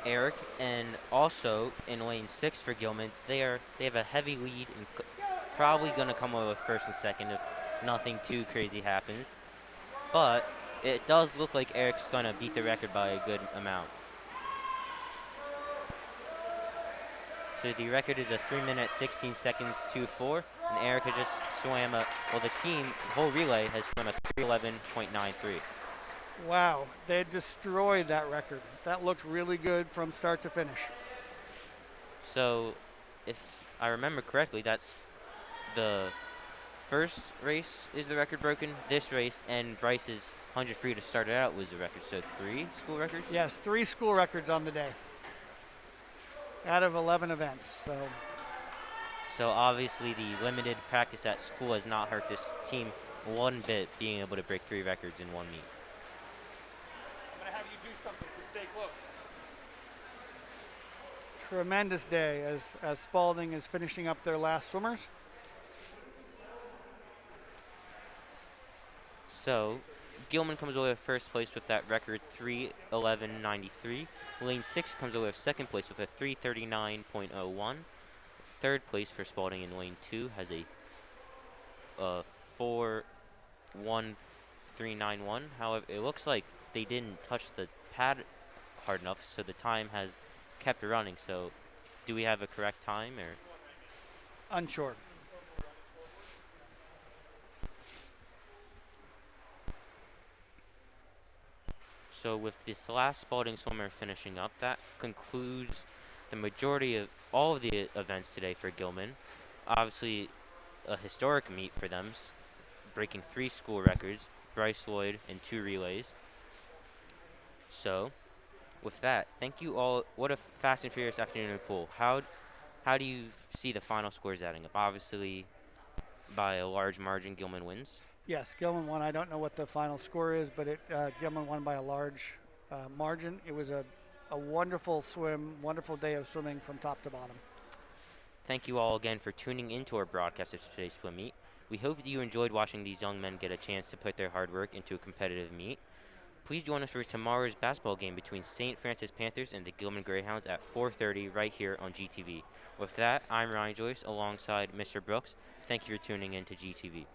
Eric, and also in lane 6 for Gilman, they have a heavy lead and probably going to come away with first and second if nothing too crazy happens. But it does look like Eric's going to beat the record by a good amount. So the record is a 3 minute 16 seconds 2:4, and Eric has just swam the whole relay has swum a 3:11.93. Wow, they destroyed that record. That looked really good from start to finish. So, if I remember correctly, that's the first race is the record broken. This race and Bryce's 100 free to start it out was the record. So 3 school records? Yes, 3 school records on the day out of 11 events. So obviously the limited practice at school has not hurt this team one bit, being able to break 3 records in one meet. I'm gonna have you do something, so stay close. Tremendous day as Spalding is finishing up their last swimmers. So Gilman comes away with first place with that record 3:11.93. Lane 6 comes away with second place with a 3:39.01. Third place for Spalding in lane 2 has a 4:1391. However, it looks like they didn't touch the pad hard enough, so the time has kept running. So do we have a correct time, or? Unsure. So with this last Spalding swimmer finishing up, that concludes the majority of all of the events today for Gilman. Obviously, a historic meet for them, breaking 3 school records, Bryce Lloyd, and 2 relays. So, with that, thank you all. What a fast and furious afternoon in the pool. How do you see the final scores adding up? Obviously, by a large margin, Gilman wins. Yes, Gilman won. I don't know what the final score is, but Gilman won by a large margin. It was a wonderful swim, wonderful day of swimming from top to bottom. Thank you all again for tuning into our broadcast of today's swim meet. We hope that you enjoyed watching these young men get a chance to put their hard work into a competitive meet. Please join us for tomorrow's basketball game between St. Francis Panthers and the Gilman Greyhounds at 4:30 right here on GTV. With that, I'm Ryan Joyce alongside Mr. Brooks. Thank you for tuning in to GTV.